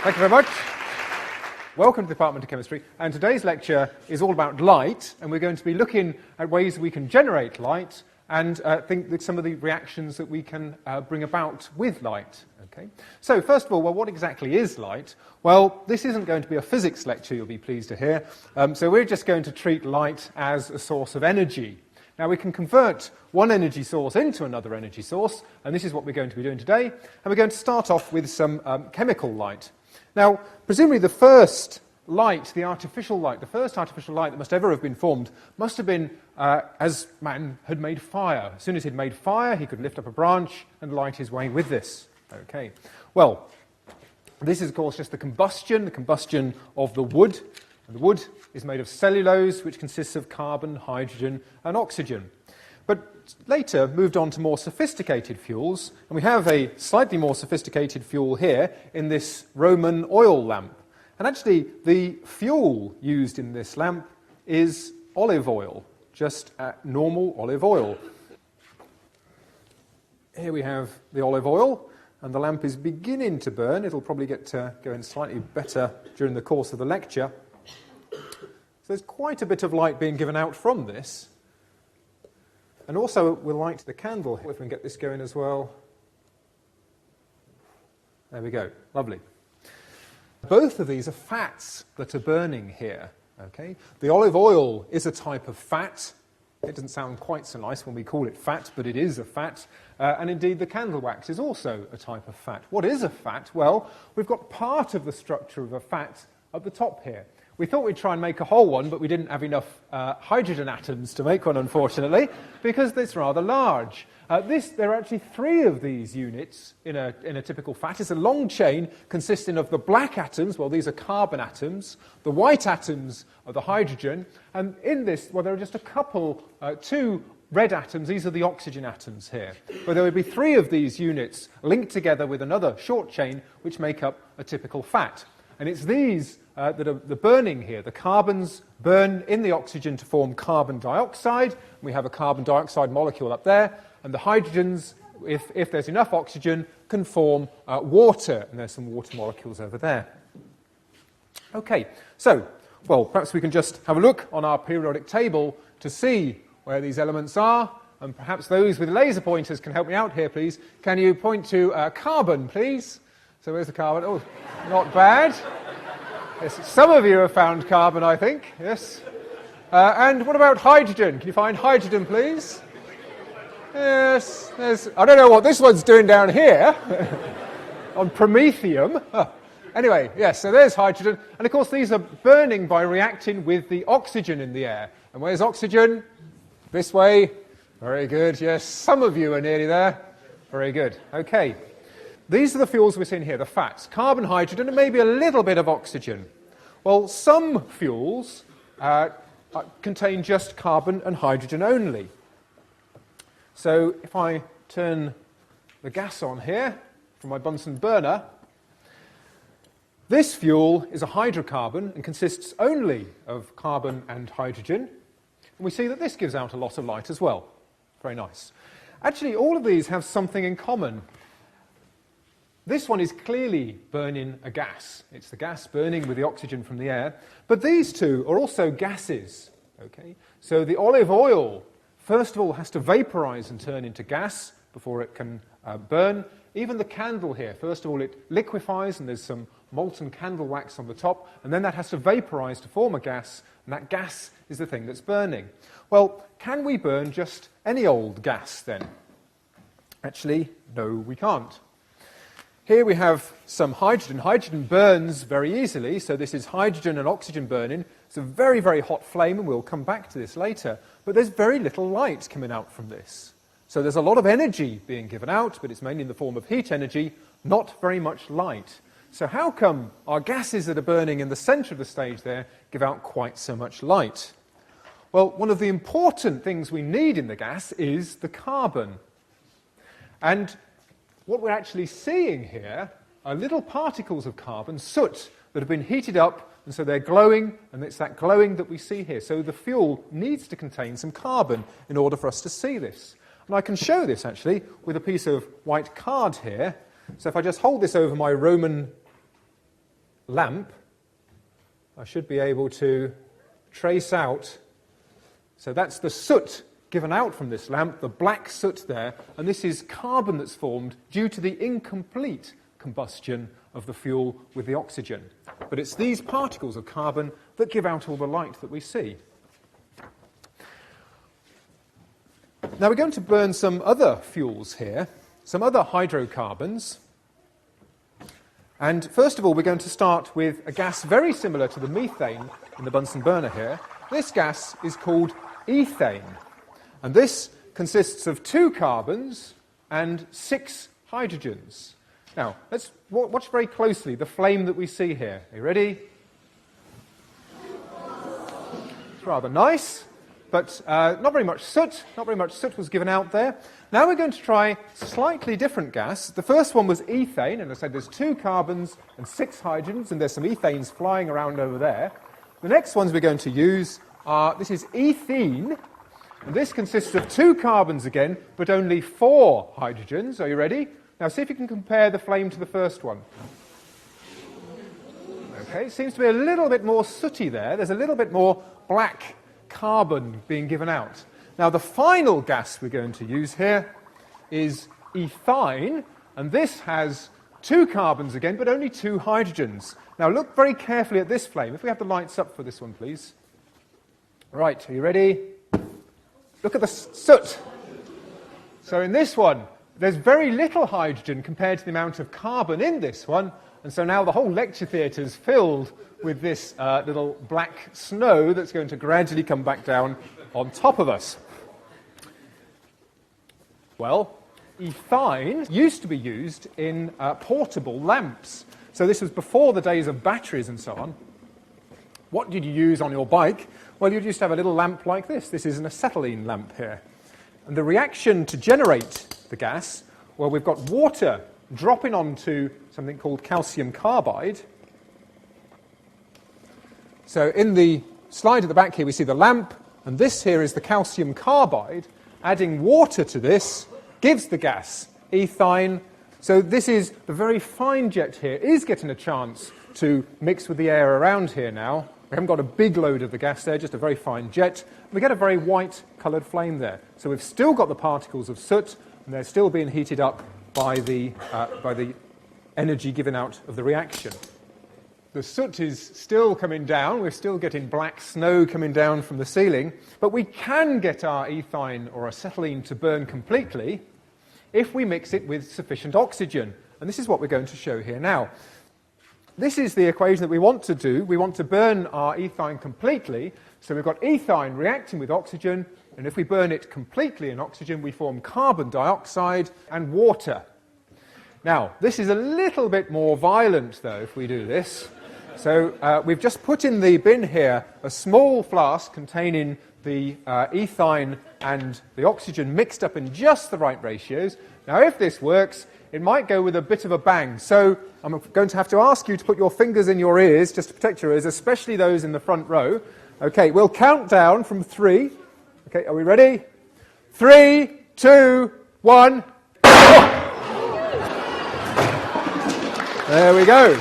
Thank you very much. Welcome to the Department of Chemistry, and today's lecture is all about light, and we're going to be looking at ways we can generate light and think that some of the reactions that we can bring about with light. Okay. So first of all, what exactly is light? Well, this isn't going to be a physics lecture, you'll be pleased to hear, so we're just going to treat light as a source of energy. Now we can convert one energy source into another energy source, and this is what we're going to be doing today, and we're going to start off with some chemical light. Now, presumably the first light, the first artificial light that must ever have been formed must have been as man had made fire. As soon as he'd made fire, he could lift up a branch and light his way with this. Okay. Well, this is, of course, just the combustion of the wood. And the wood is made of cellulose, which consists of carbon, hydrogen, and oxygen. But later moved on to more sophisticated fuels, and we have a slightly more sophisticated fuel here in this Roman oil lamp. And actually, the fuel used in this lamp is olive oil, just normal olive oil. Here we have the olive oil, and the lamp is beginning to burn. It'll probably get going slightly better during the course of the lecture. So there's quite a bit of light being given out from this. And also we'll light the candle, if we can get this going as well. There we go, lovely. Both of these are fats that are burning here. Okay? The olive oil is a type of fat. It doesn't sound quite so nice when we call it fat, but it is a fat. And indeed the candle wax is also a type of fat. What is a fat? Well, we've got part of the structure of a fat at the top here. We thought we'd try and make a whole one, but we didn't have enough hydrogen atoms to make one, unfortunately, because it's rather large. There are actually 3 of these units in a typical fat. It's a long chain consisting of the black atoms, well, these are carbon atoms, the white atoms are the hydrogen, and in this, well, there are just a couple, 2 red atoms, these are the oxygen atoms here. But there would be 3 of these units linked together with another short chain, which make up a typical fat. And it's these that are the burning here. The carbons burn in the oxygen to form carbon dioxide. We have a carbon dioxide molecule up there. And the hydrogens, if there's enough oxygen, can form water. And there's some water molecules over there. Okay, so, well, perhaps we can just have a look on our periodic table to see where these elements are. And perhaps those with laser pointers can help me out here, please. Can you point to carbon, please? So where's the carbon? Oh, not bad. Yes, some of you have found carbon, I think. Yes. And what about hydrogen? Can you find hydrogen, please? Yes. I don't know what this one's doing down here on promethium. Anyway, yes, so there's hydrogen. And of course, these are burning by reacting with the oxygen in the air. And where's oxygen? This way. Very good. Yes, some of you are nearly there. Very good. Okay. These are the fuels we're seeing here, the fats, carbon, hydrogen, and maybe a little bit of oxygen. Well, some fuels contain just carbon and hydrogen only. So if I turn the gas on here from my Bunsen burner, this fuel is a hydrocarbon and consists only of carbon and hydrogen. And we see that this gives out a lot of light as well. Very nice. Actually, all of these have something in common. This one is clearly burning a gas. It's the gas burning with the oxygen from the air. But these two are also gases. Okay? So the olive oil, first of all, has to vaporize and turn into gas before it can burn. Even the candle here, first of all, it liquefies and there's some molten candle wax on the top, and then that has to vaporize to form a gas, and that gas is the thing that's burning. Well, can we burn just any old gas then? Actually, no, we can't. Here we have some hydrogen. Hydrogen burns very easily, so this is hydrogen and oxygen burning. It's a very, very hot flame, and we'll come back to this later. But there's very little light coming out from this. So there's a lot of energy being given out, but it's mainly in the form of heat energy, not very much light. So how come our gases that are burning in the centre of the stage there give out quite so much light? Well, one of the important things we need in the gas is the carbon. And what we're actually seeing here are little particles of carbon, soot, that have been heated up, and so they're glowing, and it's that glowing that we see here. So the fuel needs to contain some carbon in order for us to see this. And I can show this, actually, with a piece of white card here. So if I just hold this over my Roman lamp, I should be able to trace out. So that's the soot given out from this lamp, the black soot there, and this is carbon that's formed due to the incomplete combustion of the fuel with the oxygen. But it's these particles of carbon that give out all the light that we see. Now we're going to burn some other fuels here, some other hydrocarbons. And first of all, we're going to start with a gas very similar to the methane in the Bunsen burner here. This gas is called ethane. And this consists of 2 carbons and 6 hydrogens. Now, let's watch very closely the flame that we see here. Are you ready? It's rather nice, but not very much soot. Not very much soot was given out there. Now we're going to try slightly different gas. The first one was ethane, and I said there's 2 carbons and 6 hydrogens, and there's some ethanes flying around over there. The next ones we're going to use are, this is ethene, and this consists of 2 carbons again, but only 4 hydrogens. Are you ready? Now see if you can compare the flame to the first one. Okay, it seems to be a little bit more sooty there. There's a little bit more black carbon being given out. Now the final gas we're going to use here is ethyne, and this has 2 carbons again, but only 2 hydrogens. Now look very carefully at this flame. If we have the lights up for this one, please. Right, are you ready? Look at the soot. So in this one, there's very little hydrogen compared to the amount of carbon in this one, and so now the whole lecture theatre is filled with this little black snow that's going to gradually come back down on top of us. Well, ethyne used to be used in portable lamps. So this was before the days of batteries and so on. What did you use on your bike? Well, you'd used to have a little lamp like this. This is an acetylene lamp here. And the reaction to generate the gas, well, we've got water dropping onto something called calcium carbide. So in the slide at the back here, we see the lamp, and this here is the calcium carbide. Adding water to this gives the gas ethyne. So this is the very fine jet here is getting a chance to mix with the air around here now. We haven't got a big load of the gas there, just a very fine jet. We get a very white-coloured flame there. So we've still got the particles of soot, and they're still being heated up by the energy given out of the reaction. The soot is still coming down. We're still getting black snow coming down from the ceiling. But we can get our ethyne or acetylene to burn completely if we mix it with sufficient oxygen. And this is what we're going to show here now. This is the equation that we want to do. We want to burn our ethyne completely. So we've got ethyne reacting with oxygen, and if we burn it completely in oxygen, we form carbon dioxide and water. Now, this is a little bit more violent, though, if we do this. So we've just put in the bin here a small flask containing the ethyne and the oxygen mixed up in just the right ratios. Now, if this works, it might go with a bit of a bang. So I'm going to have to ask you to put your fingers in your ears, just to protect your ears, especially those in the front row. Okay, we'll count down from 3. Okay, are we ready? 3, 2, 1. There we go.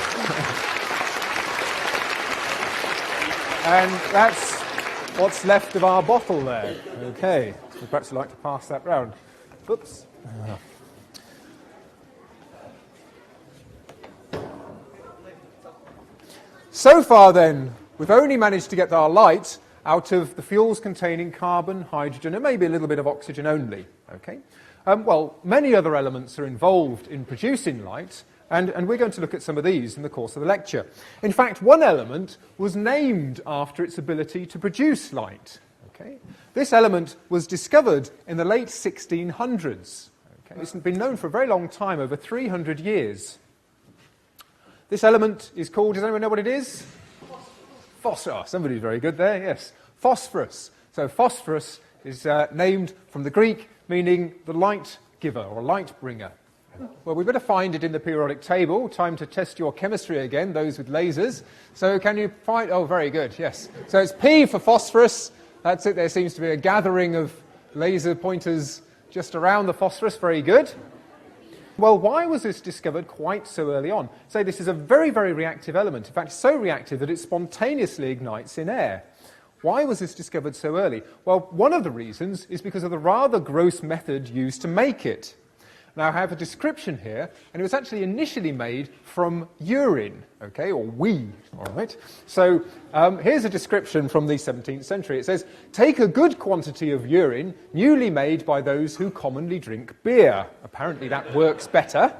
And that's what's left of our bottle there. Okay, so perhaps I'd like to pass that round. Oops. So far then, we've only managed to get our light out of the fuels containing carbon, hydrogen, and maybe a little bit of oxygen only. Okay? Well, many other elements are involved in producing light, and we're going to look at some of these in the course of the lecture. In fact, one element was named after its ability to produce light. Okay? This element was discovered in the late 1600s. Okay? It's been known for a very long time, over 300 years. This element is called, does anyone know what it is? Phosphorus. Oh, somebody's very good there, yes. Phosphorus. So phosphorus is named from the Greek, meaning the light giver or light bringer. Well, we better find it in the periodic table. Time to test your chemistry again, those with lasers. So can you find, oh, very good, yes. So it's P for phosphorus. That's it, there seems to be a gathering of laser pointers just around the phosphorus, very good. Well, why was this discovered quite so early on? Say this is a very, very reactive element. In fact, so reactive that it spontaneously ignites in air. Why was this discovered so early? Well, one of the reasons is because of the rather gross method used to make it. Now, I have a description here, and it was actually initially made from urine, okay, or wee, all right? So here's a description from the 17th century. It says, take a good quantity of urine, newly made by those who commonly drink beer. Apparently that works better.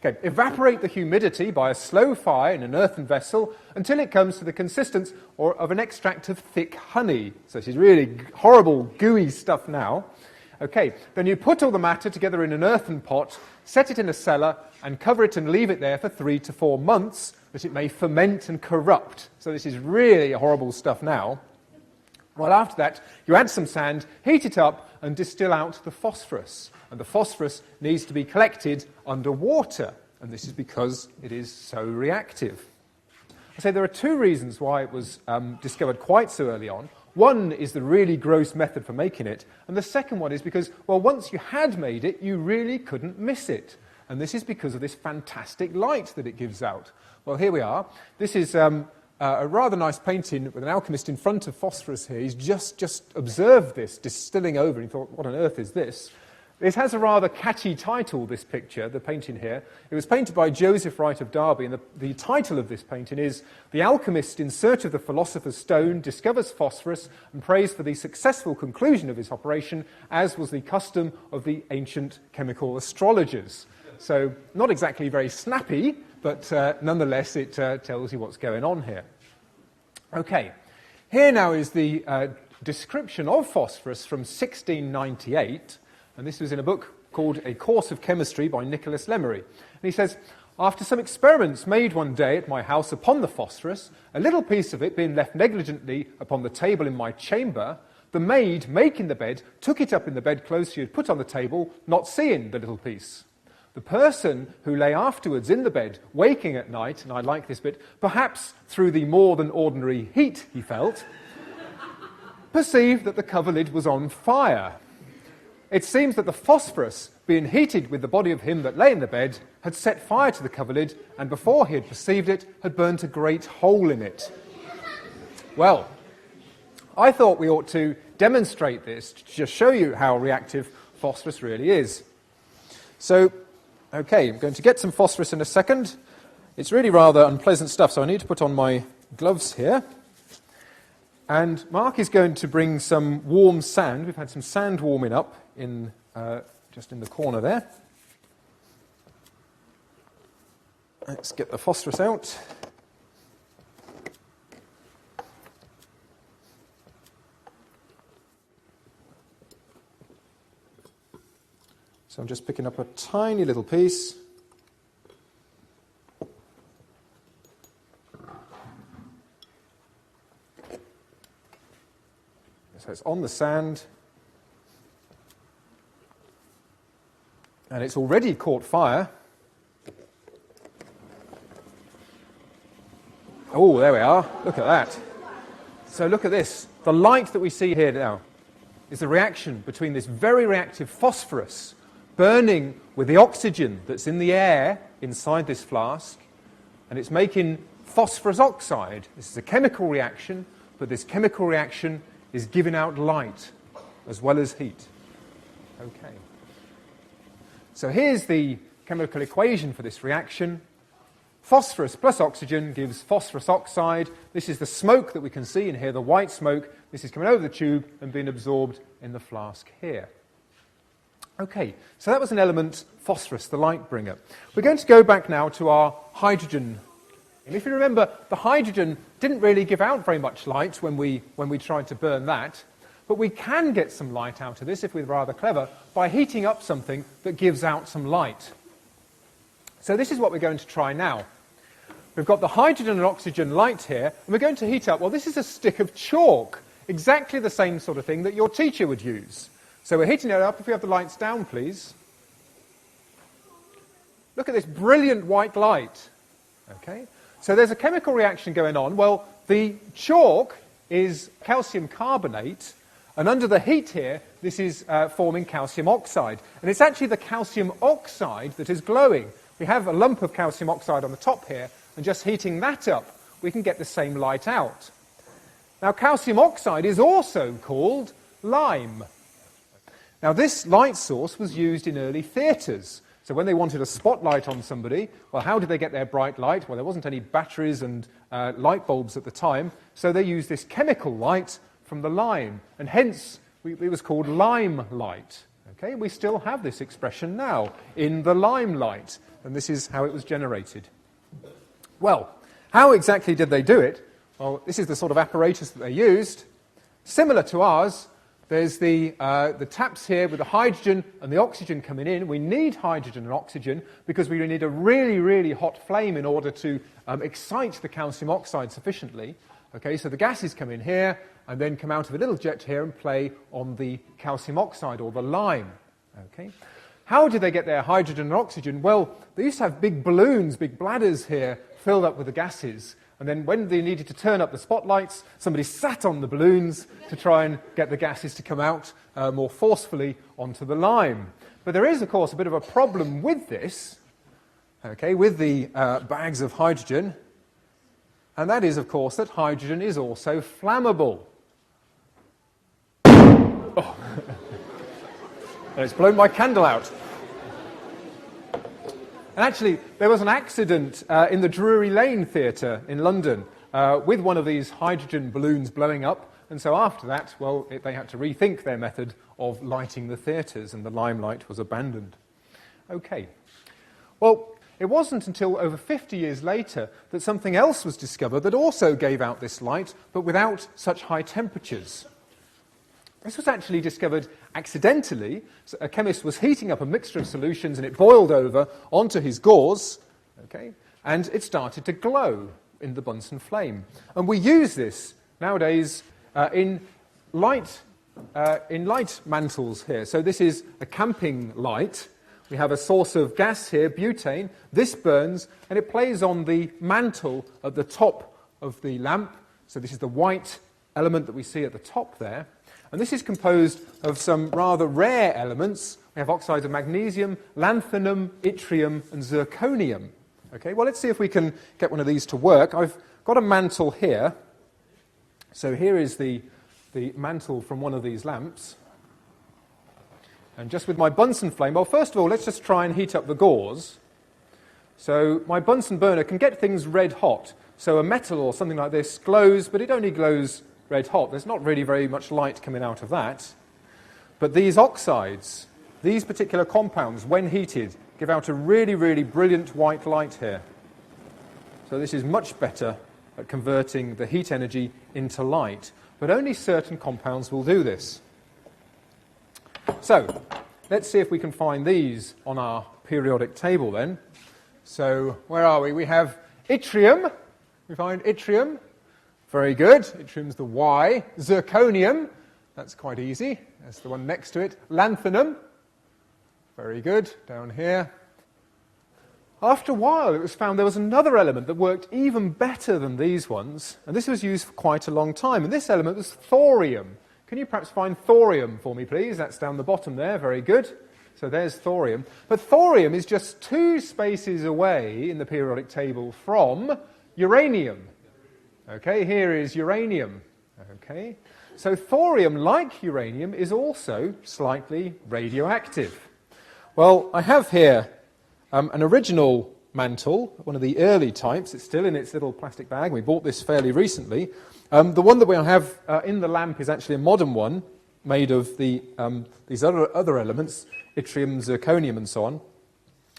Okay, evaporate the humidity by a slow fire in an earthen vessel until it comes to the consistence of an extract of thick honey. So this is really horrible, gooey stuff now. Okay, then you put all the matter together in an earthen pot, set it in a cellar, and cover it and leave it there for 3 to 4 months, that it may ferment and corrupt. So this is really horrible stuff now. Well, after that, you add some sand, heat it up, and distill out the phosphorus. And the phosphorus needs to be collected under water, and this is because it is so reactive. I say there are 2 reasons why it was discovered quite so early on. One is the really gross method for making it, and the second one is because, well, once you had made it, you really couldn't miss it. And this is because of this fantastic light that it gives out. Well, here we are. This is a rather nice painting with an alchemist in front of phosphorus here. He's just observed this distilling over, and he thought, what on earth is this? It has a rather catchy title, this picture, the painting here. It was painted by Joseph Wright of Derby, and the title of this painting is The Alchemist in Search of the Philosopher's Stone Discovers Phosphorus and Prays for the Successful Conclusion of His Operation, as was the custom of the ancient chemical astrologers. So, not exactly very snappy, but nonetheless it tells you what's going on here. Okay, here now is the description of phosphorus from 1698, and this was in a book called A Course of Chemistry by Nicholas Lemery. And he says, after some experiments made one day at my house upon the phosphorus, a little piece of it being left negligently upon the table in my chamber, the maid, making the bed, took it up in the bedclothes she had put on the table, not seeing the little piece. The person who lay afterwards in the bed, waking at night, and I like this bit, perhaps through the more than ordinary heat he felt, perceived that the coverlid was on fire. It seems that the phosphorus, being heated with the body of him that lay in the bed, had set fire to the coverlid, and before he had perceived it, had burnt a great hole in it. Well, I thought we ought to demonstrate this to just show you how reactive phosphorus really is. So, okay, I'm going to get some phosphorus in a second. It's really rather unpleasant stuff, so I need to put on my gloves here. And Mark is going to bring some warm sand. We've had some sand warming up in just in the corner there. Let's get the phosphorus out. So I'm just picking up a tiny little piece. So it's on the sand. And it's already caught fire. Oh, there we are. Look at that. So look at this. The light that we see here now is the reaction between this very reactive phosphorus burning with the oxygen that's in the air inside this flask, and it's making phosphorus oxide. This is a chemical reaction, but this chemical reaction is giving out light as well as heat. Okay. So here's the chemical equation for this reaction. Phosphorus plus oxygen gives phosphorus oxide. This is the smoke that we can see in here, the white smoke. This is coming over the tube and being absorbed in the flask here. Okay, so that was an element, phosphorus, the light bringer. We're going to go back now to our hydrogen. And if you remember, the hydrogen didn't really give out very much light when we tried to burn that. But we can get some light out of this, if we're rather clever, by heating up something that gives out some light. So this is what we're going to try now. We've got the hydrogen and oxygen light here, and we're going to heat up, well, this is a stick of chalk, exactly the same sort of thing that your teacher would use. So we're heating it up. If we have the lights down, please. Look at this brilliant white light. Okay, so there's a chemical reaction going on. Well, the chalk is calcium carbonate, and under the heat here, this is forming calcium oxide. And it's actually the calcium oxide that is glowing. We have a lump of calcium oxide on the top here, and just heating that up, we can get the same light out. Now, calcium oxide is also called lime. Now, this light source was used in early theatres. So when they wanted a spotlight on somebody, well, how did they get their bright light? Well, there wasn't any batteries and light bulbs at the time, so they used this chemical light from the lime, and hence it was called lime light. Okay, we still have this expression now, in the limelight, and this is how it was generated. Well, how exactly did they do it? Well, this is the sort of apparatus that they used. Similar to ours, there's the taps here with the hydrogen and the oxygen coming in. We need hydrogen and oxygen because we need a really, really hot flame in order to excite the calcium oxide sufficiently. Okay, so the gases come in here and then come out of a little jet here and play on the calcium oxide or the lime. Okay. How did they get their hydrogen and oxygen? Well, they used to have big balloons, big bladders here filled up with the gases. And then when they needed to turn up the spotlights, somebody sat on the balloons to try and get the gases to come out more forcefully onto the lime. But there is, of course, a bit of a problem with this, okay, with the bags of hydrogen. And that is, of course, that hydrogen is also flammable. Oh. And it's blown my candle out. And actually, there was an accident in the Drury Lane Theatre in London with one of these hydrogen balloons blowing up. And so after that, well, they had to rethink their method of lighting the theatres, and the limelight was abandoned. Okay. Well, it wasn't until over 50 years later that something else was discovered that also gave out this light, but without such high temperatures. This was actually discovered accidentally. So a chemist was heating up a mixture of solutions and it boiled over onto his gauze, okay, and it started to glow in the Bunsen flame. And we use this nowadays in light mantles here. So this is a camping light. We have a source of gas here, butane. This burns and it plays on the mantle at the top of the lamp. So this is the white element that we see at the top there. And this is composed of some rather rare elements. We have oxides of magnesium, lanthanum, yttrium, and zirconium. Okay, well, let's see if we can get one of these to work. I've got a mantle here. So here is the mantle from one of these lamps. And just with my Bunsen flame, well, first of all, let's just try and heat up the gauze. So my Bunsen burner can get things red hot. So a metal or something like this glows, but it only glows red hot. There's not really very much light coming out of that. But these oxides, these particular compounds, when heated, give out a really, really brilliant white light here. So this is much better at converting the heat energy into light. But only certain compounds will do this. So let's see if we can find these on our periodic table then. So where are we? We have yttrium. We find yttrium. Very good. Yttrium's the Y. Zirconium. That's quite easy. That's the one next to it. Lanthanum. Very good. Down here. After a while, it was found there was another element that worked even better than these ones, and this was used for quite a long time. And this element was thorium. Can you perhaps find thorium for me, please? That's down the bottom there. Very good. So there's thorium. But thorium is just 2 spaces away in the periodic table from uranium. Okay, here is uranium. Okay, so thorium, like uranium, is also slightly radioactive. Well, I have here an original mantle, one of the early types. It's still in its little plastic bag. We bought this fairly recently. The one that we have in the lamp is actually a modern one, made of these other elements, yttrium, zirconium, and so on.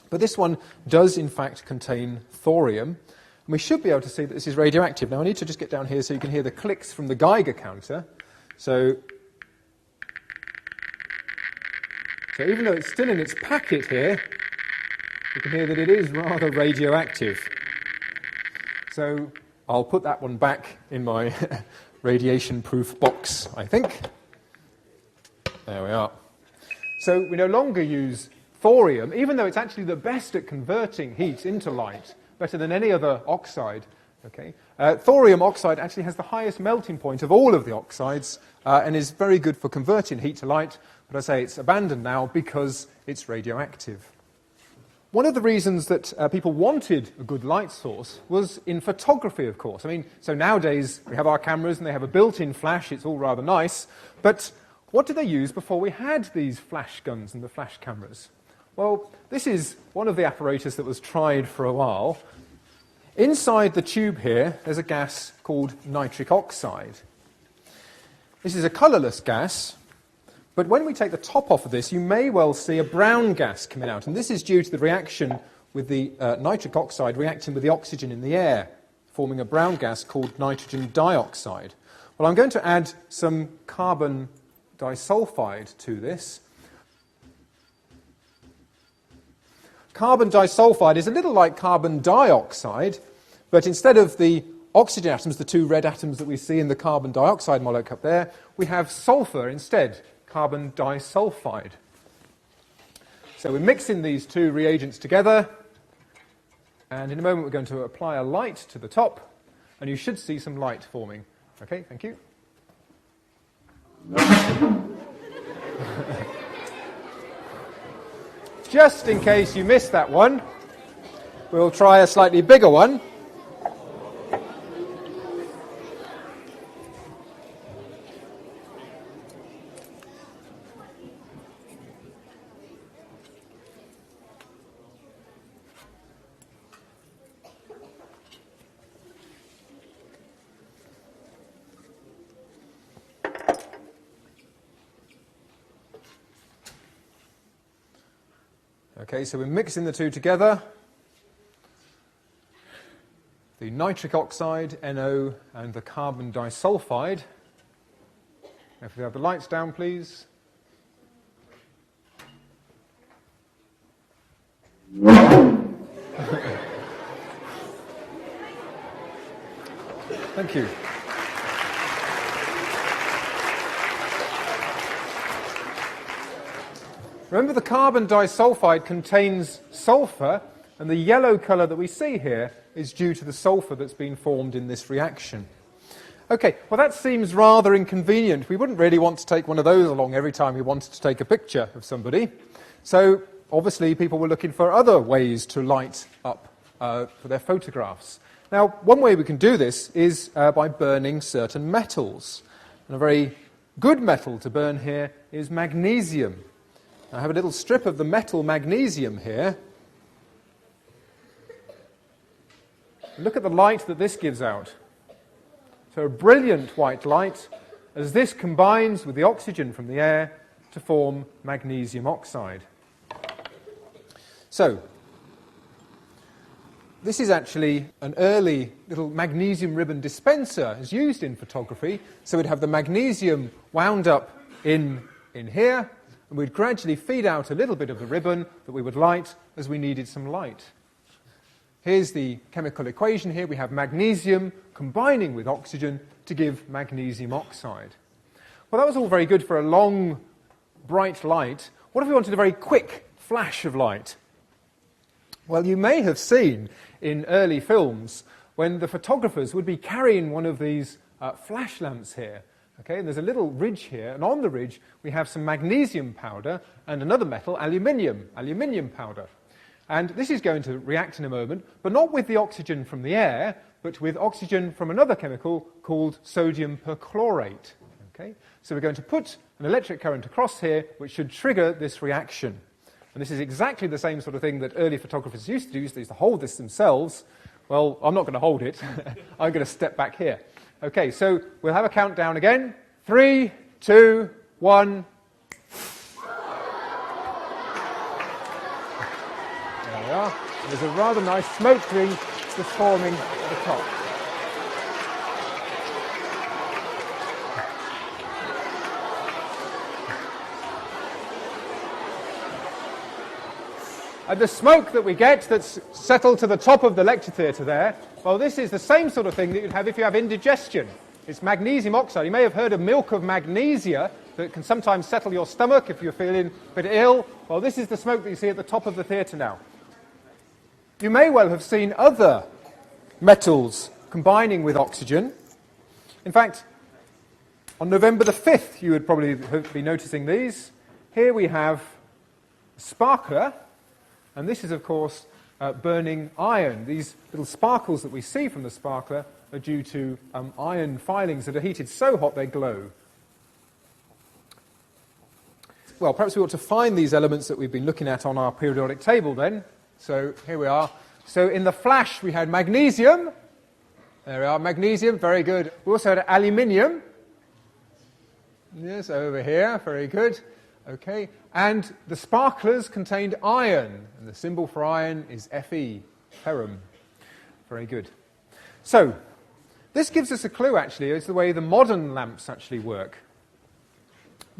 But this one does, in fact, contain thorium. And we should be able to see that this is radioactive. Now, I need to just get down here so you can hear the clicks from the Geiger counter. So even though it's still in its packet here, you can hear that it is rather radioactive. So I'll put that one back in my radiation-proof box, I think. There we are. So we no longer use thorium, even though it's actually the best at converting heat into light, better than any other oxide. Okay? Thorium oxide actually has the highest melting point of all of the oxides and is very good for converting heat to light, but I say it's abandoned now because it's radioactive. One of the reasons that people wanted a good light source was in photography, of course. I mean, so nowadays we have our cameras and they have a built-in flash, it's all rather nice, but what did they use before we had these flash guns and the flash cameras? Well, this is one of the apparatus that was tried for a while. Inside the tube here, there's a gas called nitric oxide. This is a colourless gas, but when we take the top off of this, you may well see a brown gas coming out, and this is due to the reaction with the nitric oxide reacting with the oxygen in the air, forming a brown gas called nitrogen dioxide. Well, I'm going to add some carbon disulfide to this. Carbon disulfide is a little like carbon dioxide, but instead of the oxygen atoms, the two red atoms that we see in the carbon dioxide molecule up there, we have sulfur instead, carbon disulfide. So we're mixing these two reagents together, and in a moment we're going to apply a light to the top, and you should see some light forming. Okay, thank you. Just in case you missed that one, we'll try a slightly bigger one. Okay, so we're mixing the two together. The nitric oxide, NO, and the carbon disulfide. If we have the lights down, please. Thank you. Remember, the carbon disulfide contains sulfur, and the yellow colour that we see here is due to the sulfur that's been formed in this reaction. Okay, well that seems rather inconvenient. We wouldn't really want to take one of those along every time we wanted to take a picture of somebody. So obviously people were looking for other ways to light up for their photographs. Now, one way we can do this is by burning certain metals. And a very good metal to burn here is magnesium. I have a little strip of the metal magnesium here. Look at the light that this gives out. So a brilliant white light as this combines with the oxygen from the air to form magnesium oxide. So, this is actually an early little magnesium ribbon dispenser as used in photography. So we'd have the magnesium wound up in here, and we'd gradually feed out a little bit of the ribbon that we would light as we needed some light. Here's the chemical equation here. We have magnesium combining with oxygen to give magnesium oxide. Well, that was all very good for a long, bright light. What if we wanted a very quick flash of light? Well, you may have seen in early films when the photographers would be carrying one of these flash lamps here. Okay, and there's a little ridge here, and on the ridge we have some magnesium powder and another metal, aluminium powder. And this is going to react in a moment, but not with the oxygen from the air, but with oxygen from another chemical called sodium perchlorate. Okay, so we're going to put an electric current across here, which should trigger this reaction. And this is exactly the same sort of thing that early photographers used to do. They used to hold this themselves. Well, I'm not going to hold it. I'm going to step back here. Okay, so we'll have a countdown again. 3, 2, 1. There we are. There's a rather nice smoke ring just forming at the top. And the smoke that we get that's settled to the top of the lecture theatre there, well, this is the same sort of thing that you'd have if you have indigestion. It's magnesium oxide. You may have heard of milk of magnesia that can sometimes settle your stomach if you're feeling a bit ill. Well, this is the smoke that you see at the top of the theatre now. You may well have seen other metals combining with oxygen. In fact, on November the 5th, you would probably be noticing these. Here we have a sparkler, and this is, of course, burning iron. These little sparkles that we see from the sparkler are due to iron filings that are heated so hot they glow. Well, perhaps we ought to find these elements that we've been looking at on our periodic table then. So here we are. So in the flash we had magnesium. There we are, magnesium, very good. We also had aluminium. Yes, over here, very good. Okay, and the sparklers contained iron, and the symbol for iron is Fe, ferrum. Very good. So, this gives us a clue, actually, as to the way the modern lamps actually work.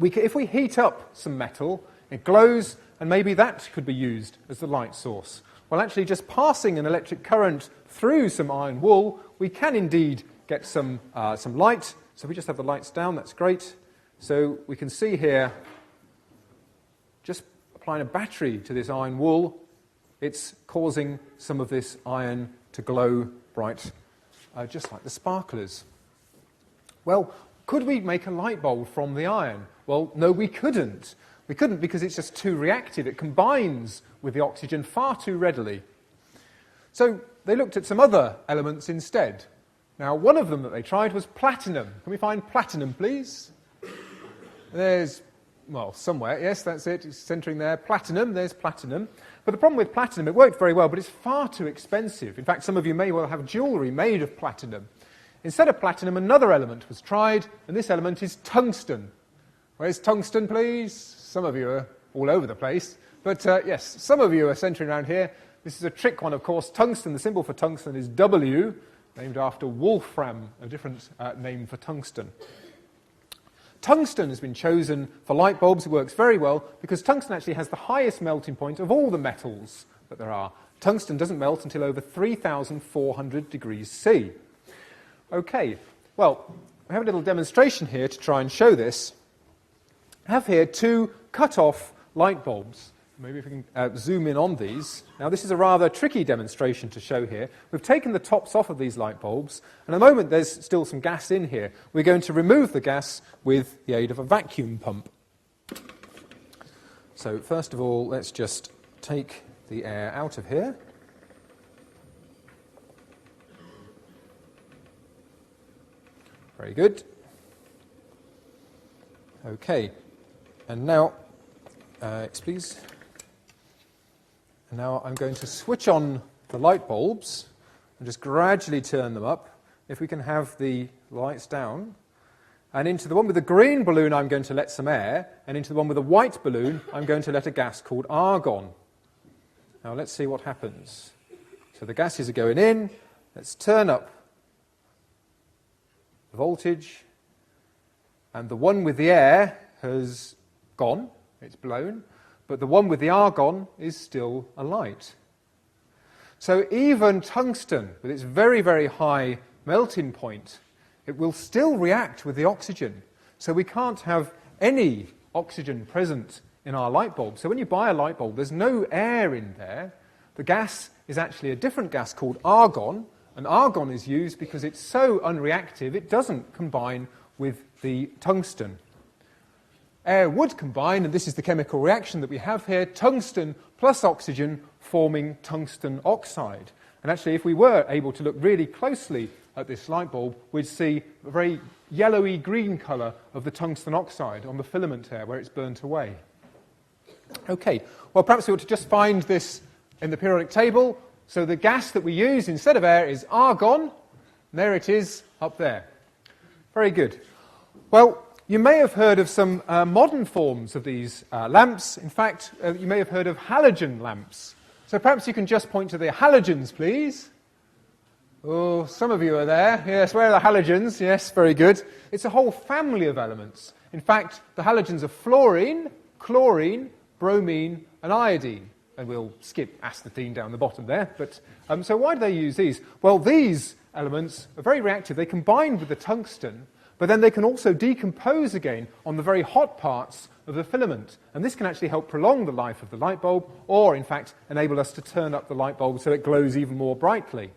If we heat up some metal, it glows, and maybe that could be used as the light source. Well, actually, just passing an electric current through some iron wool, we can indeed get some light. So if we just have the lights down, that's great. So we can see here, just applying a battery to this iron wool, it's causing some of this iron to glow bright, just like the sparklers. Well, could we make a light bulb from the iron? Well, no, we couldn't. We couldn't because it's just too reactive. It combines with the oxygen far too readily. So they looked at some other elements instead. Now, one of them that they tried was platinum. Can we find platinum, please? There's, well, somewhere. Yes, that's it. It's centering there. Platinum. There's platinum. But the problem with platinum, it worked very well, but it's far too expensive. In fact, some of you may well have jewellery made of platinum. Instead of platinum, another element was tried, and this element is tungsten. Where's tungsten, please? Some of you are all over the place. But yes, some of you are centering around here. This is a trick one, of course. Tungsten, the symbol for tungsten is W, named after Wolfram, a different name for tungsten. Tungsten has been chosen for light bulbs. It works very well because tungsten actually has the highest melting point of all the metals that there are. Tungsten doesn't melt until over 3,400 degrees C. Okay, well, I have a little demonstration here to try and show this. I have here two cut-off light bulbs. Maybe if we can zoom in on these. Now, this is a rather tricky demonstration to show here. We've taken the tops off of these light bulbs, and at the moment there's still some gas in here. We're going to remove the gas with the aid of a vacuum pump. So, first of all, let's just take the air out of here. Very good. Okay, and now, please. And now I'm going to switch on the light bulbs and just gradually turn them up. If we can have the lights down. And into the one with the green balloon, I'm going to let some air. And into the one with the white balloon, I'm going to let a gas called argon. Now let's see what happens. So the gases are going in. Let's turn up the voltage. And the one with the air has gone. It's blown. But the one with the argon is still alight. So even tungsten, with its very, very high melting point, it will still react with the oxygen. So we can't have any oxygen present in our light bulb. So when you buy a light bulb, there's no air in there. The gas is actually a different gas called argon, and argon is used because it's so unreactive it doesn't combine with the tungsten. Air would combine, and this is the chemical reaction that we have here, tungsten plus oxygen forming tungsten oxide. And actually, if we were able to look really closely at this light bulb, we'd see a very yellowy green colour of the tungsten oxide on the filament here where it's burnt away. Okay, well, perhaps we ought to just find this in the periodic table. So the gas that we use instead of air is argon. And there it is up there. Very good. Well, you may have heard of some modern forms of these lamps. In fact, you may have heard of halogen lamps. So perhaps you can just point to the halogens, please. Oh, some of you are there. Yes, where are the halogens? Yes, very good. It's a whole family of elements. In fact, the halogens are fluorine, chlorine, bromine, and iodine. And we'll skip astatine down the bottom there. But so why do they use these? Well, these elements are very reactive. They combine with the tungsten, but then they can also decompose again on the very hot parts of the filament. And this can actually help prolong the life of the light bulb, or, in fact, enable us to turn up the light bulb so it glows even more brightly.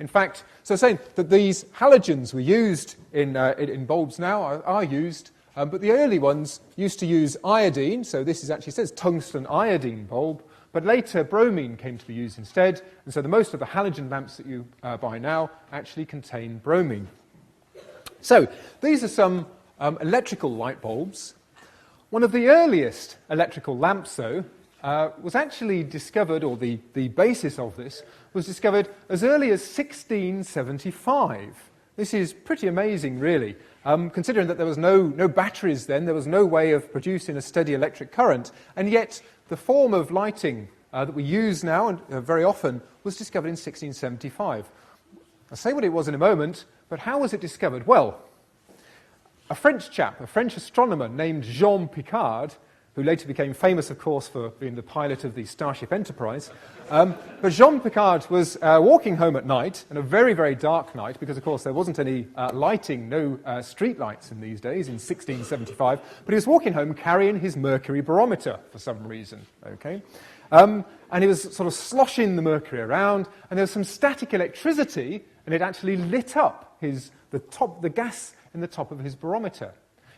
In fact, so saying that these halogens were used in bulbs now, are used, but the early ones used to use iodine, so this is actually says tungsten iodine bulb, but later bromine came to be used instead, and so most of the halogen lamps that you buy now actually contain bromine. So these are some electrical light bulbs. One of the earliest electrical lamps, though, was actually discovered, or the basis of this was discovered as early as 1675. This is pretty amazing, really, considering that there was no batteries then, there was no way of producing a steady electric current, and yet the form of lighting that we use now and very often was discovered in 1675. I'll say what it was in a moment, but how was it discovered? Well, a French chap, a French astronomer named Jean Picard, who later became famous, of course, for being the pilot of the Starship Enterprise. But Jean Picard was walking home at night, on a very, very dark night, because, of course, there wasn't any lighting, no street lights in these days, in 1675. But he was walking home carrying his mercury barometer for some reason, okay? And he was sort of sloshing the mercury around, and there was some static electricity, and it actually lit up the gas in the top of his barometer.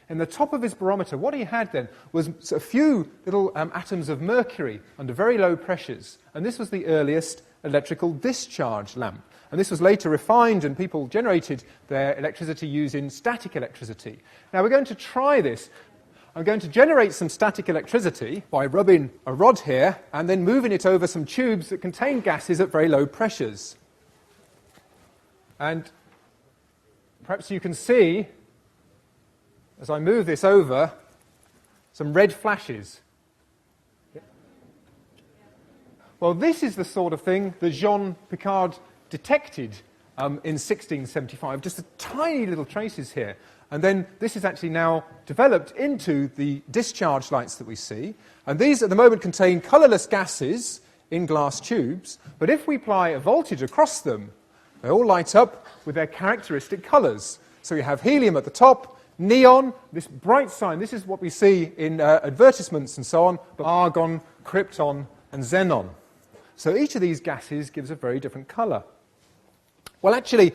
In the top of his barometer, what he had then was a few little atoms of mercury under very low pressures, and this was the earliest electrical discharge lamp. And this was later refined, and people generated their electricity using static electricity. Now we're going to try this. I'm going to generate some static electricity by rubbing a rod here and then moving it over some tubes that contain gases at very low pressures. And perhaps you can see, as I move this over, some red flashes. Well, this is the sort of thing that Jean Picard detected in 1675, just the tiny little traces here. And then this is actually now developed into the discharge lights that we see. And these at the moment contain colourless gases in glass tubes, but if we apply a voltage across them, they all light up with their characteristic colours. So you have helium at the top, neon, this bright sign, this is what we see in advertisements and so on, but argon, krypton, and xenon. So each of these gases gives a very different colour. Well, actually,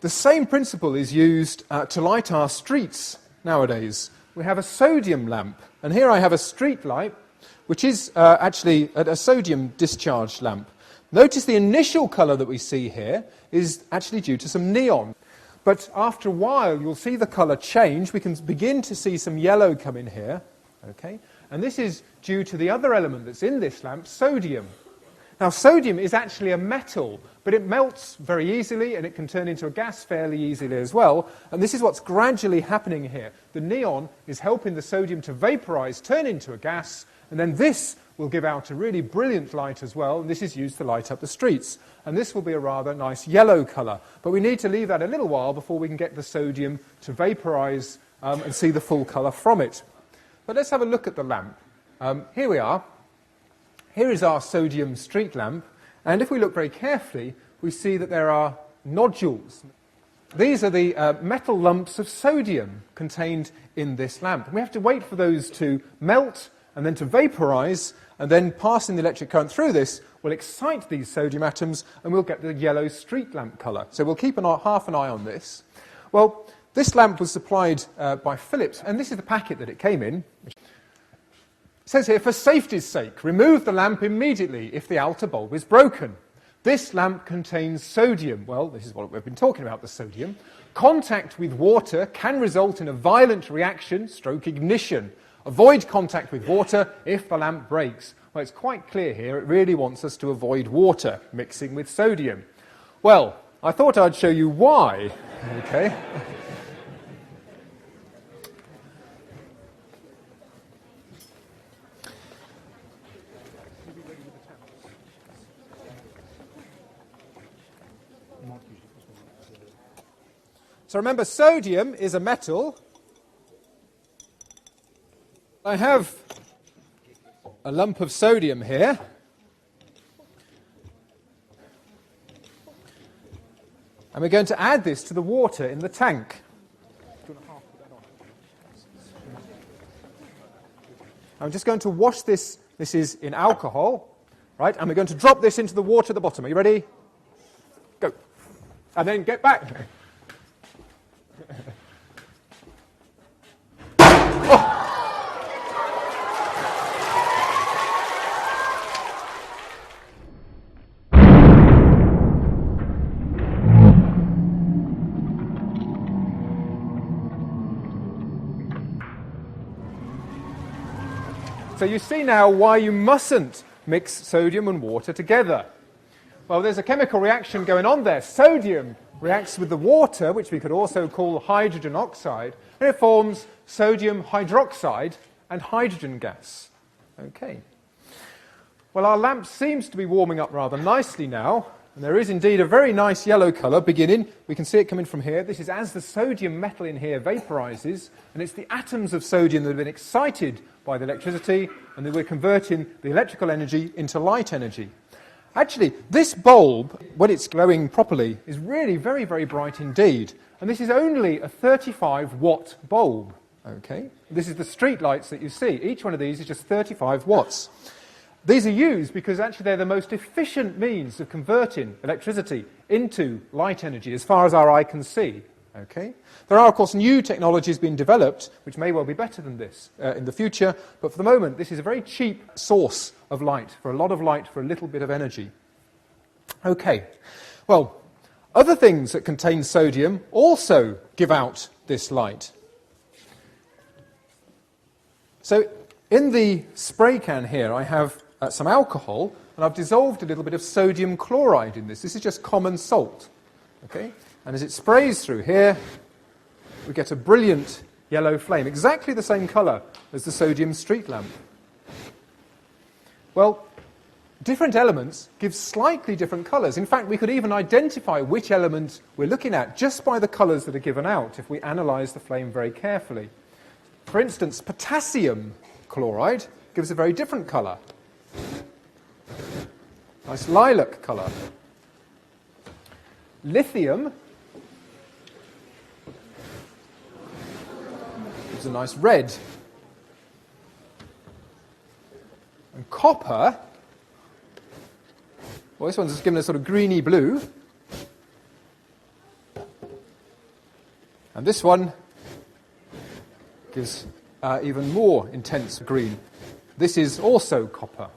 the same principle is used to light our streets nowadays. We have a sodium lamp, and here I have a street light, which is actually a sodium discharge lamp. Notice the initial colour that we see here is actually due to some neon. But after a while, you'll see the colour change. We can begin to see some yellow come in here. Okay? And this is due to the other element that's in this lamp, sodium. Now, sodium is actually a metal, but it melts very easily, and it can turn into a gas fairly easily as well. And this is what's gradually happening here. The neon is helping the sodium to vaporize, turn into a gas, and then this will give out a really brilliant light as well, and this is used to light up the streets. And this will be a rather nice yellow colour. But we need to leave that a little while before we can get the sodium to vaporize and see the full colour from it. But let's have a look at the lamp. Here we are. Here is our sodium street lamp, and if we look very carefully, we see that there are nodules. These are the metal lumps of sodium contained in this lamp. And we have to wait for those to melt and then to vaporize, and then passing the electric current through this will excite these sodium atoms, and we'll get the yellow street lamp colour. So we'll keep half an eye on this. Well, this lamp was supplied by Philips, and this is the packet that it came in. It says here, for safety's sake, remove the lamp immediately if the outer bulb is broken. This lamp contains sodium. Well, this is what we've been talking about, the sodium. Contact with water can result in a violent reaction, stroke ignition. Avoid contact with water if the lamp breaks. Well, it's quite clear here, it really wants us to avoid water mixing with sodium. Well, I thought I'd show you why. Okay. So remember, sodium is a metal. I have a lump of sodium here. And we're going to add this to the water in the tank. I'm just going to wash this. This is in alcohol, right? And we're going to drop this into the water at the bottom. Are you ready? and then get back. So you see now why you mustn't mix sodium and water together. Well, there's a chemical reaction going on there. Sodium reacts with the water, which we could also call hydrogen oxide, and it forms sodium hydroxide and hydrogen gas. Okay. Well, our lamp seems to be warming up rather nicely now, and there is indeed a very nice yellow colour beginning. We can see it coming from here. This is as the sodium metal in here vaporizes, and it's the atoms of sodium that have been excited by the electricity, and then we're converting the electrical energy into light energy. Actually, this bulb, when it's glowing properly, is really very, very bright indeed. And this is only a 35-watt bulb. Okay? This is the street lights that you see. Each one of these is just 35 watts. These are used because actually they're the most efficient means of converting electricity into light energy as far as our eye can see. Okay? There are, of course, new technologies being developed which may well be better than this in the future, but for the moment this is a very cheap source of light, for a lot of light for a little bit of energy. Okay, well, other things that contain sodium also give out this light. So in the spray can here I have some alcohol, and I've dissolved a little bit of sodium chloride in this. This is just common salt. Okay? And as it sprays through here, we get a brilliant yellow flame, exactly the same colour as the sodium street lamp. Well, different elements give slightly different colours. In fact, we could even identify which element we're looking at just by the colours that are given out if we analyse the flame very carefully. For instance, potassium chloride gives a very different colour. Nice lilac colour. Lithium gives a nice red. And copper, well, this one's just given a sort of greeny blue. And this one gives even more intense green. This is also copper.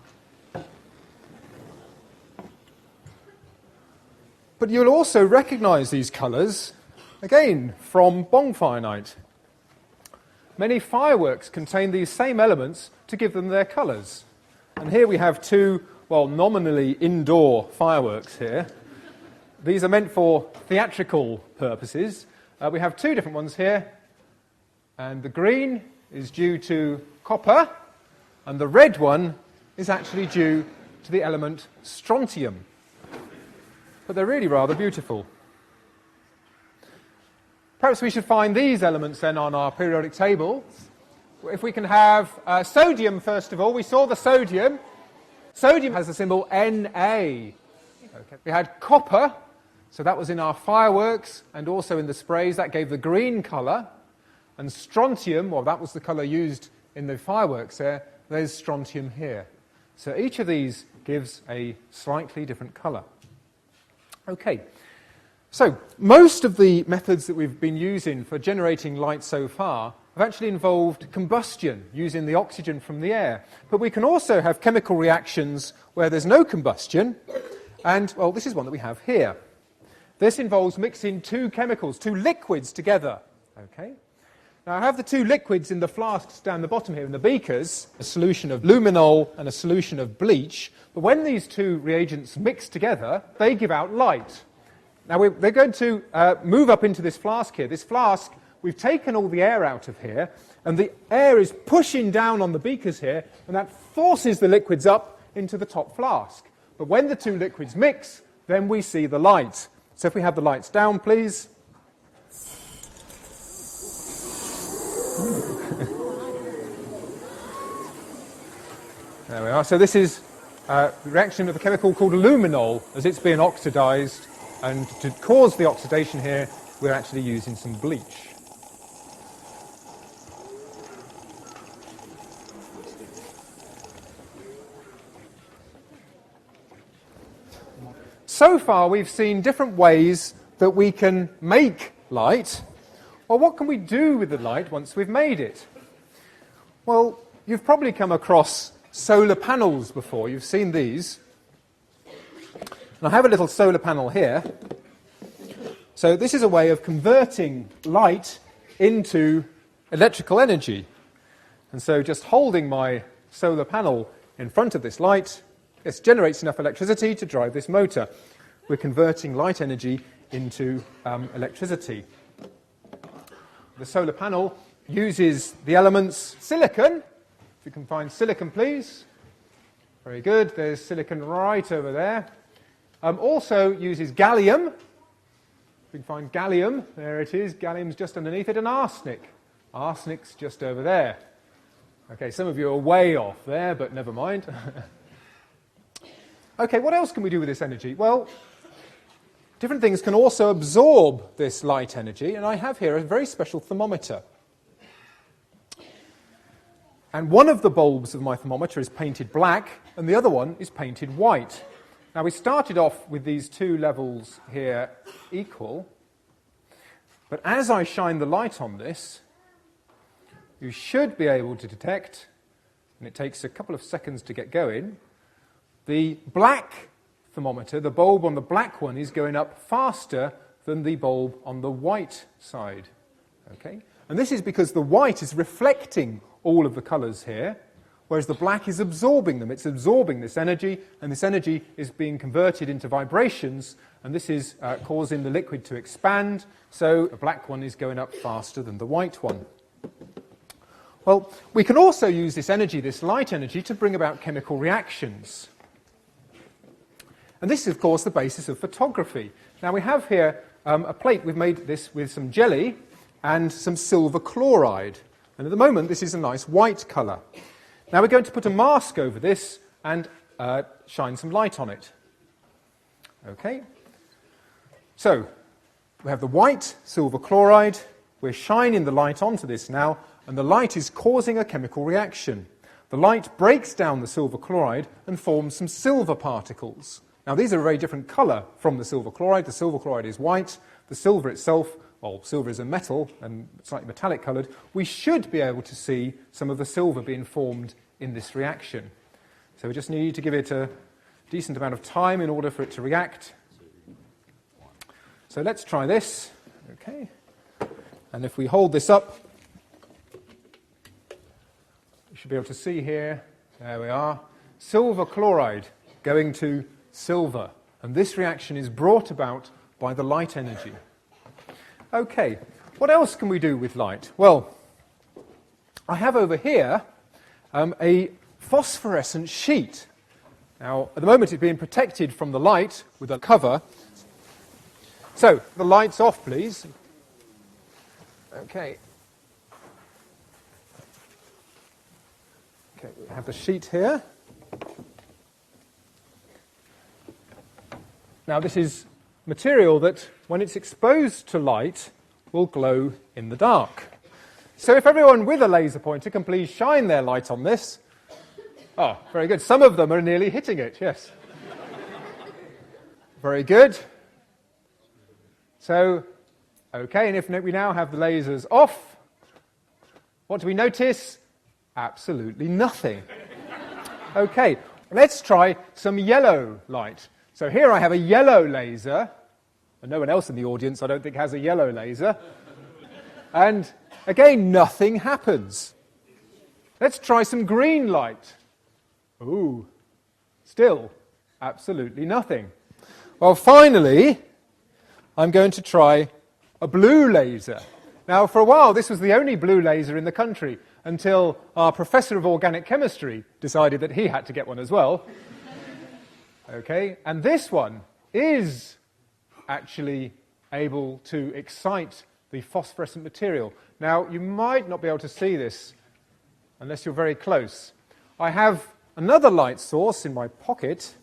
But you'll also recognise these colours, again, from bonfire night. Many fireworks contain these same elements to give them their colours. And here we have two, well, nominally indoor fireworks here. These are meant for theatrical purposes. We have two different ones here. And the green is due to copper, and the red one is actually due to the element strontium. But they're really rather beautiful. Perhaps we should find these elements then on our periodic table. If we can have sodium, first of all. We saw the sodium. Sodium has the symbol Na. Okay. We had copper, so that was in our fireworks and also in the sprays. That gave the green colour. And strontium, well, that was the colour used in the fireworks there. There's strontium here. So each of these gives a slightly different colour. Okay, so most of the methods that we've been using for generating light so far have actually involved combustion, using the oxygen from the air. But we can also have chemical reactions where there's no combustion, and, well, this is one that we have here. This involves mixing two chemicals, two liquids together. Okay? Now, I have the two liquids in the flasks down the bottom here, in the beakers, a solution of luminol and a solution of bleach. But when these two reagents mix together, they give out light. Now, they're going to move up into this flask here. This flask, we've taken all the air out of here, and the air is pushing down on the beakers here, and that forces the liquids up into the top flask. But when the two liquids mix, then we see the light. So if we have the lights down, please. There we are. So this is the reaction of a chemical called luminol as it's being oxidized, and to cause the oxidation here we're actually using some bleach. So far we've seen different ways that we can make light, well, what can we do with the light once we've made it? Well, you've probably come across solar panels before. You've seen these. And I have a little solar panel here. So this is a way of converting light into electrical energy. And so just holding my solar panel in front of this light, it generates enough electricity to drive this motor. We're converting light energy into electricity. The solar panel uses the elements silicon. If you can find silicon, please. Very good. There's silicon right over there. Also uses gallium. If we can find gallium, there it is. Gallium's just underneath it, and arsenic. Arsenic's just over there. Okay, some of you are way off there, but never mind. Okay, what else can we do with this energy? Well, different things can also absorb this light energy, and I have here a very special thermometer. And one of the bulbs of my thermometer is painted black, and the other one is painted white. Now, we started off with these two levels here equal, but as I shine the light on this, you should be able to detect, and it takes a couple of seconds to get going, the black thermometer, the bulb on the black one, is going up faster than the bulb on the white side. Okay? And this is because the white is reflecting all of the colours here, whereas the black is absorbing them. It's absorbing this energy, and this energy is being converted into vibrations, and this is causing the liquid to expand, so the black one is going up faster than the white one. Well, we can also use this energy, this light energy, to bring about chemical reactions. And this is, of course, the basis of photography. Now, we have here a plate. We've made this with some jelly and some silver chloride. And at the moment, this is a nice white colour. Now, we're going to put a mask over this and shine some light on it. Okay? So, we have the white silver chloride. We're shining the light onto this now, and the light is causing a chemical reaction. The light breaks down the silver chloride and forms some silver particles. Now, these are a very different colour from the silver chloride. The silver chloride is white. The silver itself, well, silver is a metal and slightly metallic coloured. We should be able to see some of the silver being formed in this reaction. So we just need to give it a decent amount of time in order for it to react. So let's try this. Okay. And if we hold this up, you should be able to see here, there we are, silver chloride going to silver. And this reaction is brought about by the light energy. Okay, what else can we do with light? Well, I have over here a phosphorescent sheet. Now, at the moment it's being protected from the light with a cover. So, the light's off, please. Okay. Okay, we have the sheet here. Now, this is material that, when it's exposed to light, will glow in the dark. So if everyone with a laser pointer can please shine their light on this. Oh, very good. Some of them are nearly hitting it, yes. Very good. So, okay, and if we now have the lasers off, what do we notice? Absolutely nothing. Okay, let's try some yellow light. So here I have a yellow laser, and no one else in the audience, I don't think, has a yellow laser. And again, nothing happens. Let's try some green light. Ooh, still absolutely nothing. Well, finally, I'm going to try a blue laser. Now, for a while, this was the only blue laser in the country, until our professor of organic chemistry decided that he had to get one as well. Okay, and this one is actually able to excite the phosphorescent material. Now, you might not be able to see this unless you're very close. I have another light source in my pocket.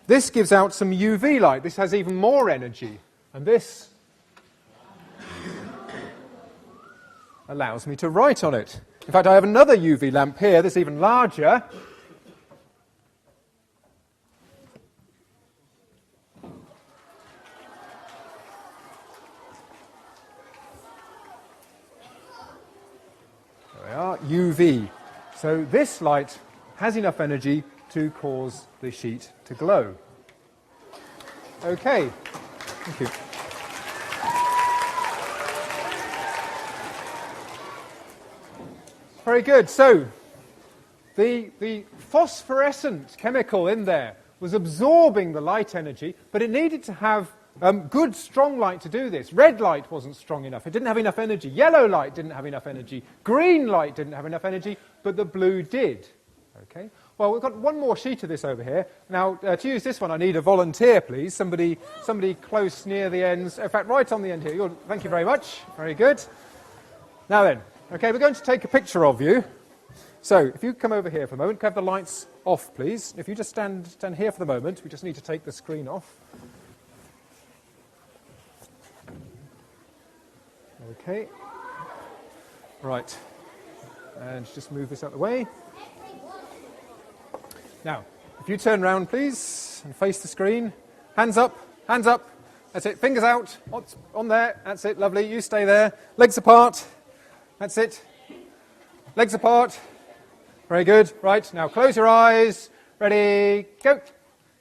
This gives out some UV light. This has even more energy, and this allows me to write on it. In fact, I have another UV lamp here that's even larger. UV. So this light has enough energy to cause the sheet to glow. Okay, thank you. Very good. So the phosphorescent chemical in there was absorbing the light energy, but it needed to have good, strong light to do this. Red light wasn't strong enough. It didn't have enough energy. Yellow light didn't have enough energy. Green light didn't have enough energy, but the blue did. Okay. Well, we've got one more sheet of this over here. Now, to use this one, I need a volunteer, please. Somebody close near the ends. In fact, right on the end here. Thank you very much. Very good. Now then, okay, we're going to take a picture of you. So, if you come over here for a moment, can I have the lights off, please? If you just stand here for the moment, we just need to take the screen off. Okay. Right. And just move this out of the way. Now, if you turn round, please, and face the screen. Hands up, hands up. That's it. Fingers out. On there. That's it. Lovely. You stay there. Legs apart. That's it. Legs apart. Very good. Right. Now close your eyes. Ready. Go.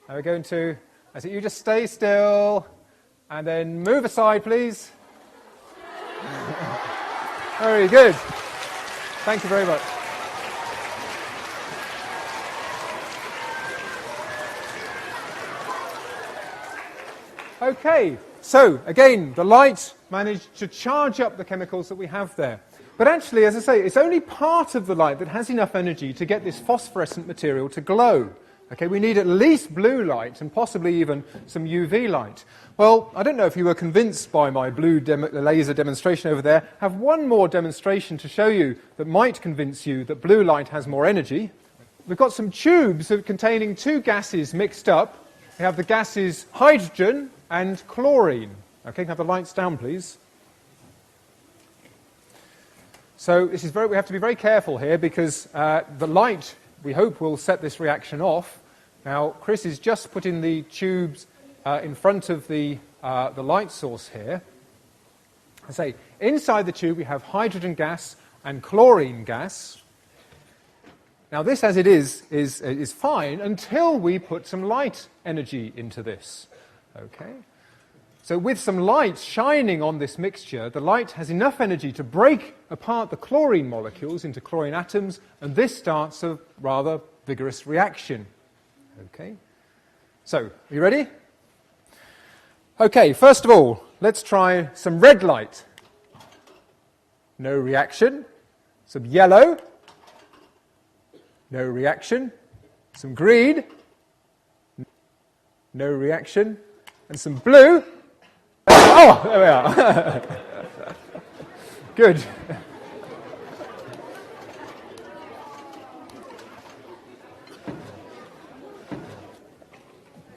Now we're going to... That's it. You just stay still. And then move aside, please. Very good. Thank you very much. Okay, so again, the light managed to charge up the chemicals that we have there. But actually, as I say, it's only part of the light that has enough energy to get this phosphorescent material to glow. Okay, we need at least blue light and possibly even some UV light. Well, I don't know if you were convinced by my blue laser demonstration over there. I have one more demonstration to show you that might convince you that blue light has more energy. We've got some tubes containing two gases mixed up. We have the gases hydrogen and chlorine. Okay, can I have the lights down, please? So this is we have to be very careful here because the light, we hope, will set this reaction off. Now, Chris is just putting the tubes in front of the light source here. I say, inside the tube we have hydrogen gas and chlorine gas. Now, this as it is fine until we put some light energy into this. Okay? So with some light shining on this mixture, the light has enough energy to break apart the chlorine molecules into chlorine atoms, and this starts a rather vigorous reaction. Okay? So, are you ready? Okay, first of all, let's try some red light. No reaction. Some yellow. No reaction. Some green. No reaction. And some blue. Oh, there we are. Good.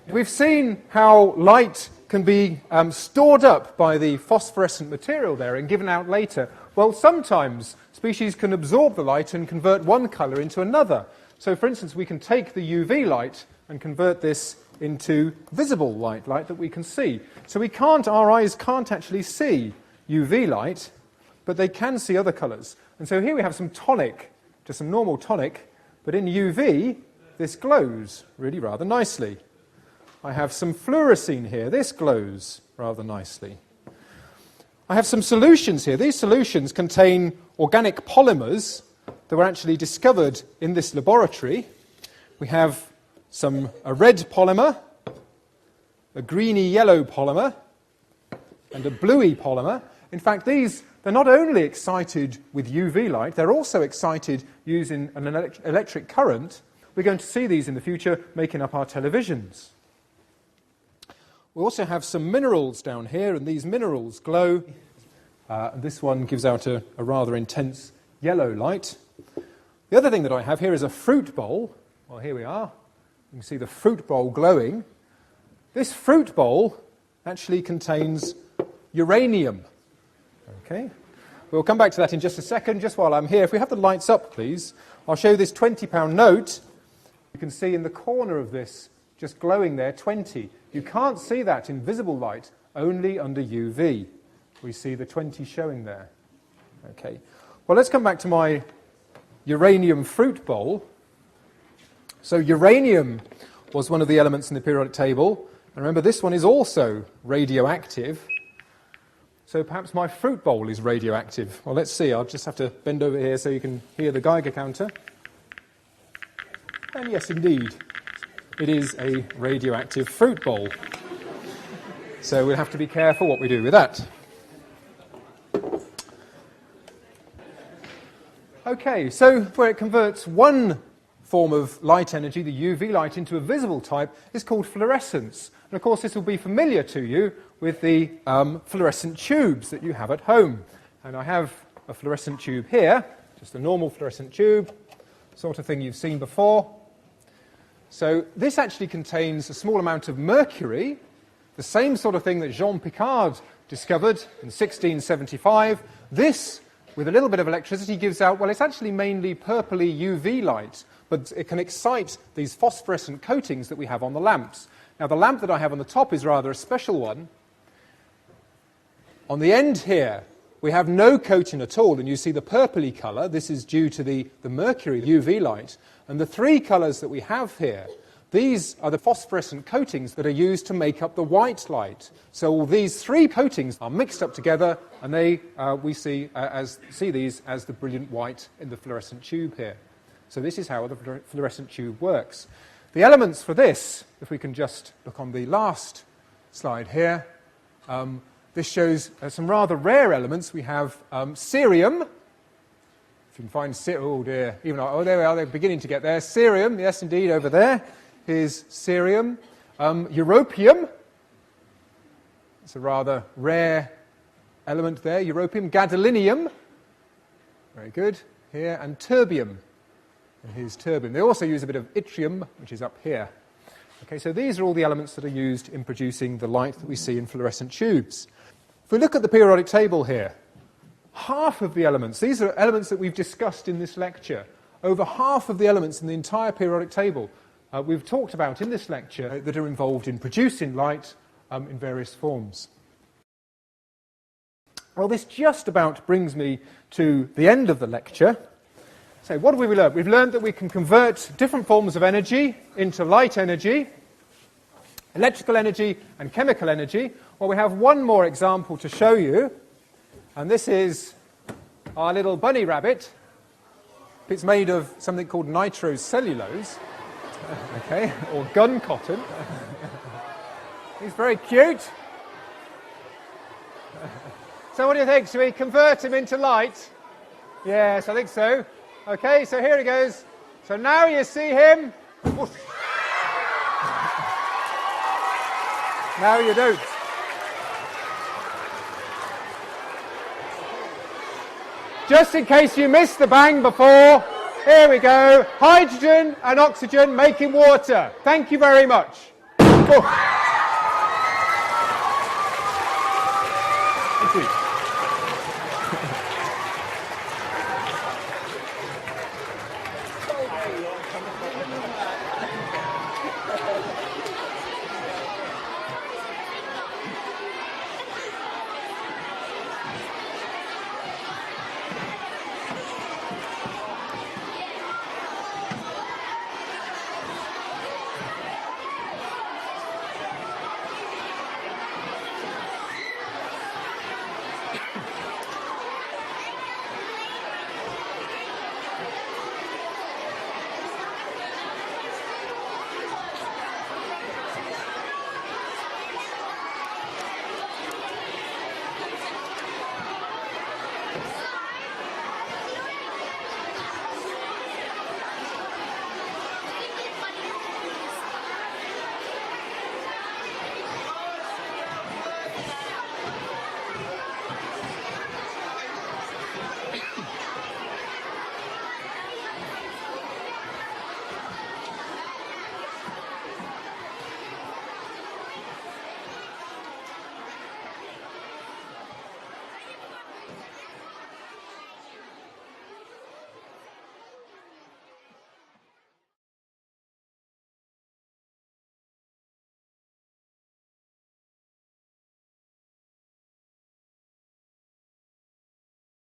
We've seen how light can be stored up by the phosphorescent material there and given out later. Well, sometimes species can absorb the light and convert one colour into another. So, for instance, we can take the UV light and convert this into visible light that we can see. So our eyes can't actually see UV light, but they can see other colours. And so here we have some tonic, just some normal tonic, but in UV, this glows really rather nicely. I have some fluorescene here. This glows rather nicely. I have some solutions here. These solutions contain organic polymers that were actually discovered in this laboratory. We have a red polymer, a greeny-yellow polymer, and a bluey polymer. In fact, they're not only excited with UV light, they're also excited using an electric current. We're going to see these in the future making up our televisions. We also have some minerals down here, and these minerals glow. And this one gives out a rather intense yellow light. The other thing that I have here is a fruit bowl. Well, here we are. You can see the fruit bowl glowing. This fruit bowl actually contains uranium. Okay? We'll come back to that in just a second. Just while I'm here, if we have the lights up, please, I'll show you this £20 note. You can see in the corner of this, just glowing there, 20. You can't see that in visible light, only under UV. We see the 20 showing there. Okay. Well, let's come back to my uranium fruit bowl. So uranium was one of the elements in the periodic table. And remember, this one is also radioactive. So perhaps my fruit bowl is radioactive. Well, let's see. I'll just have to bend over here so you can hear the Geiger counter. And yes, indeed, it is a radioactive fruit bowl. So we'll have to be careful what we do with that. Okay, so where it converts one form of light energy, the UV light, into a visible type is called fluorescence. And of course this will be familiar to you with the fluorescent tubes that you have at home. And I have a fluorescent tube here, just a normal fluorescent tube, sort of thing you've seen before. So this actually contains a small amount of mercury, the same sort of thing that Jean Picard discovered in 1675. This, with a little bit of electricity, gives out, well, it's actually mainly purpley UV light, but it can excite these phosphorescent coatings that we have on the lamps. Now, the lamp that I have on the top is rather a special one. On the end here, we have no coating at all, and you see the purpley colour. This is due to the mercury UV light. And the three colours that we have here, these are the phosphorescent coatings that are used to make up the white light. So all these three coatings are mixed up together, and we see these as the brilliant white in the fluorescent tube here. So this is how the fluorescent tube works. The elements for this, if we can just look on the last slide here, this shows some rather rare elements. We have cerium. If you can find oh dear, there we are, they're beginning to get there. Cerium, yes indeed, over there is cerium. Europium, it's a rather rare element there. Europium, gadolinium, very good, here, and terbium. And here's terbium. They also use a bit of yttrium, which is up here. Okay, so these are all the elements that are used in producing the light that we see in fluorescent tubes. If we look at the periodic table here, half of the elements, these are elements that we've discussed in this lecture. Over half of the elements in the entire periodic table we've talked about in this lecture that are involved in producing light in various forms. Well, this just about brings me to the end of the lecture. So what have we learned? We've learned that we can convert different forms of energy into light energy, electrical energy and chemical energy. Well, we have one more example to show you, and this is our little bunny rabbit. It's made of something called nitrocellulose, okay, or gun cotton. He's very cute. So what do you think? Should we convert him into light? Yes, I think so. Okay, so here he goes. So now you see him. Now you don't. Just in case you missed the bang before, here we go. Hydrogen and oxygen making water. Thank you very much. Thank you.